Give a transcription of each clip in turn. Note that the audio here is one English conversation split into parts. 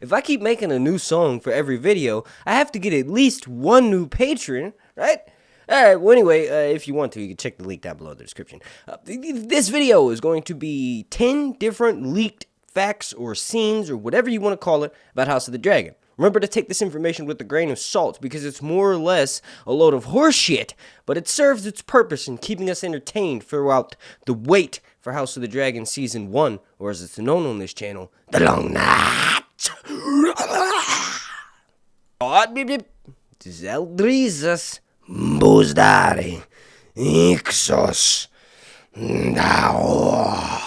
if I keep making a new song for every video, I have to get at least one new patron, right? Alright, well anyway, if you want to, you can check the link down below in the description. This video is going to be 10 different leaked facts or scenes or whatever you want to call it about House of the Dragon. Remember to take this information with a grain of salt because it's more or less a load of horseshit, but it serves its purpose in keeping us entertained throughout the wait for House of the Dragon Season 1, or as it's known on this channel, The Long Night. Zeldrizas. Buzdari, Ixos, Daor.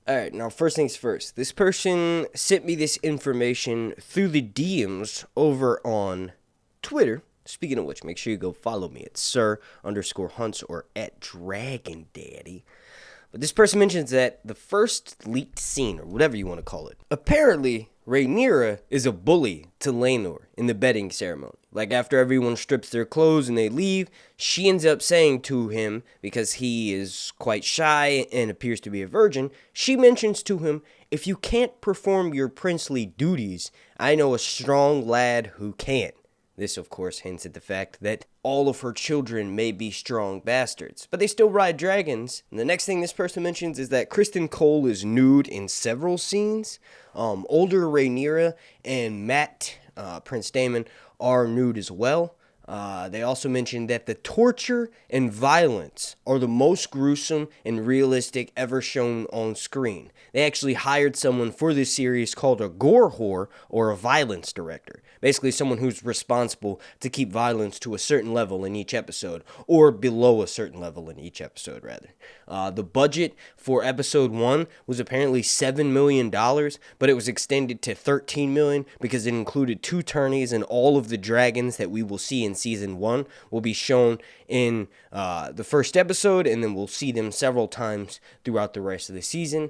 Alright, now first things first. This person sent me this information through the DMs over on Twitter. Speaking of which, make sure you go follow me at sir_hunts or at dragondaddy. But this person mentions that the first leaked scene, or whatever you want to call it, apparently Rhaenyra is a bully to Rhaenyra in the bedding ceremony. Like after everyone strips their clothes and they leave, she ends up saying to him, because he is quite shy and appears to be a virgin, she mentions to him, if you can't perform your princely duties, I know a strong lad who can. This, of course, hints at the fact that all of her children may be strong bastards, but they still ride dragons. And the next thing this person mentions is that Kristen Cole is nude in several scenes. Older Rhaenyra and Matt, Prince Daemon, are nude as well. They also mentioned that the torture and violence are the most gruesome and realistic ever shown on screen. They actually hired someone for this series called a gore whore, or a violence director. Basically someone who's responsible to keep violence to a certain level in each episode, or below a certain level in each episode, rather. The budget for episode 1 was apparently $7 million, but it was extended to $13 million because it included 2 tourneys, and all of the dragons that we will see in Season 1 will be shown in the first episode, and then we'll see them several times throughout the rest of the season.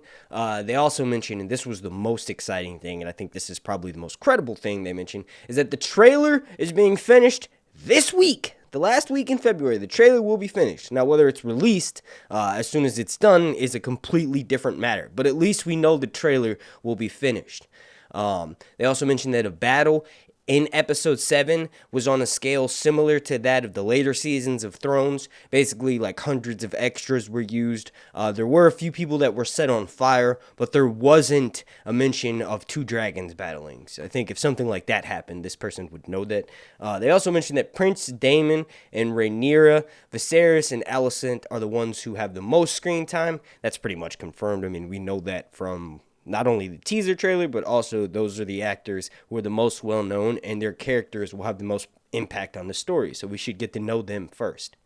They also mentioned, and this was the most exciting thing, and I think this is probably the most credible thing they mentioned, is that the trailer is being finished this week. The last week in February, the trailer will be finished. Now, whether it's released as soon as it's done is a completely different matter, but at least we know the trailer will be finished. They also mentioned that a battle in episode 7 was on a scale similar to that of the later seasons of Thrones. Basically, like hundreds of extras were used. There were a few people that were set on fire, but there wasn't a mention of 2 dragons battling. So I think if something like that happened, this person would know that. They also mentioned that Prince Daemon and Rhaenyra, Viserys, and Alicent are the ones who have the most screen time. That's pretty much confirmed. I mean, we know that from not only the teaser trailer, but also those are the actors who are the most well-known, and their characters will have the most impact on the story. So we should get to know them first,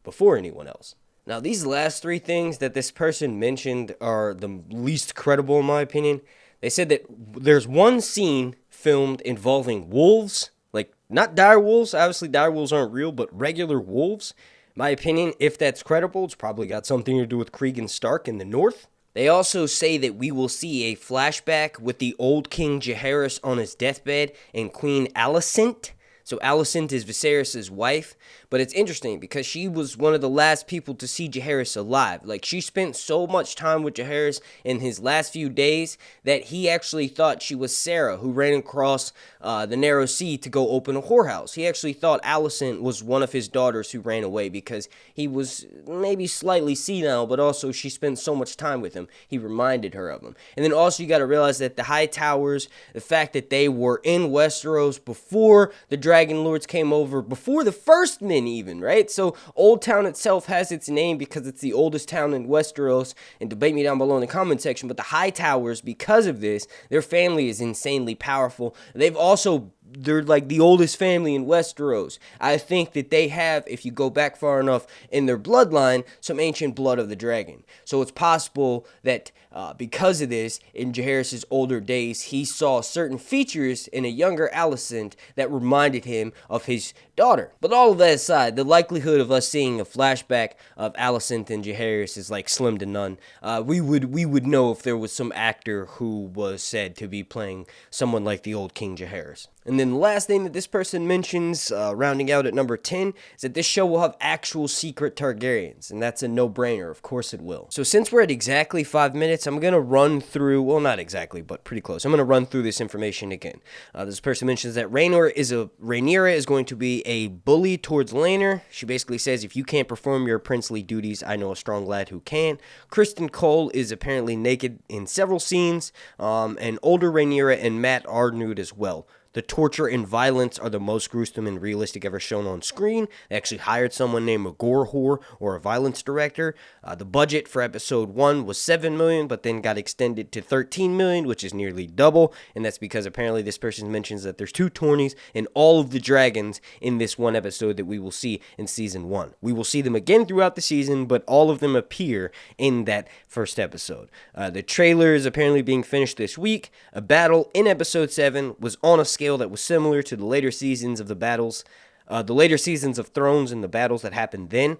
before anyone else. Now, these last 3 things that this person mentioned are the least credible in my opinion. They said that there's one scene filmed involving wolves, like not dire wolves. Obviously, dire wolves aren't real, but regular wolves. In my opinion, if that's credible, it's probably got something to do with Cregan Stark in the north. They also say that we will see a flashback with the old King Jaehaerys on his deathbed and Queen Alicent. So Alicent is Viserys' wife, but it's interesting because she was one of the last people to see Jaehaerys alive. Like, she spent so much time with Jaehaerys in his last few days that he actually thought she was Sarah, who ran across the narrow sea to go open a whorehouse. He actually thought Alicent was one of his daughters who ran away because he was maybe slightly senile, but also she spent so much time with him. He reminded her of him. And then also you got to realize that the High Towers, the fact that they were in Westeros before the Dragon Lords came over, before the first men even, right? So Old Town itself has its name because it's the oldest town in Westeros, and debate me down below in the comment section, but the High Towers, because of this, their family is insanely powerful. They're like the oldest family in Westeros. I think that they have, if you go back far enough in their bloodline, some ancient blood of the dragon. So it's possible that because of this, in Jaehaerys' older days, he saw certain features in a younger Alicent that reminded him of his daughter. But all of that aside, the likelihood of us seeing a flashback of Alicent and Jaehaerys is like slim to none. We would know if there was some actor who was said to be playing someone like the old King Jaehaerys. And then the last thing that this person mentions, rounding out at number 10, is that this show will have actual secret Targaryens, and that's a no-brainer. Of course it will. So since we're at exactly 5 minutes, I'm going to run through, well, not exactly, but pretty close. I'm going to run through this information again. This person mentions that Rhaenyra is going to be a bully towards Rhaenyra. She basically says, if you can't perform your princely duties, I know a strong lad who can. Kristen Cole is apparently naked in several scenes, and older Rhaenyra and Matt are nude as well. The torture and violence are the most gruesome and realistic ever shown on screen. They actually hired someone named a gore whore or a violence director. The budget for episode 1 was $7 million, but then got extended to $13 million, which is nearly double. And that's because apparently this person mentions that there's 2 tourneys and all of the dragons in this one episode that we will see in season 1. We will see them again throughout the season, but all of them appear in that first episode. The trailer is apparently being finished this week. A battle in episode 7 was on a scale that was similar to the later seasons of the battles, the later seasons of Thrones and the battles that happened then.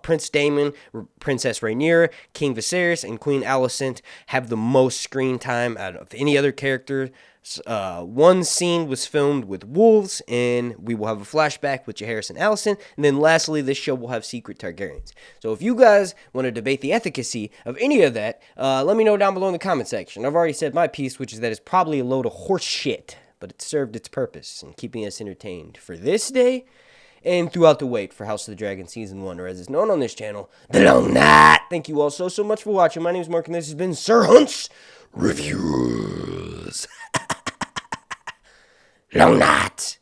Prince Daemon, Princess Rhaenyra, King Viserys, and Queen Alicent have the most screen time out of any other character. One scene was filmed with wolves, and we will have a flashback with Jaehaerys and Alicent. And then lastly, this show will have secret Targaryens. So if you guys want to debate the efficacy of any of that, let me know down below in the comment section. I've already said my piece, which is that it's probably a load of horse shit, but it served its purpose in keeping us entertained for this day and throughout the wait for House of the Dragon Season 1, or as it's known on this channel, The Long Night. Thank you all so much for watching. My name is Mark, and this has been Sir Hunt's Reviews. Long Night.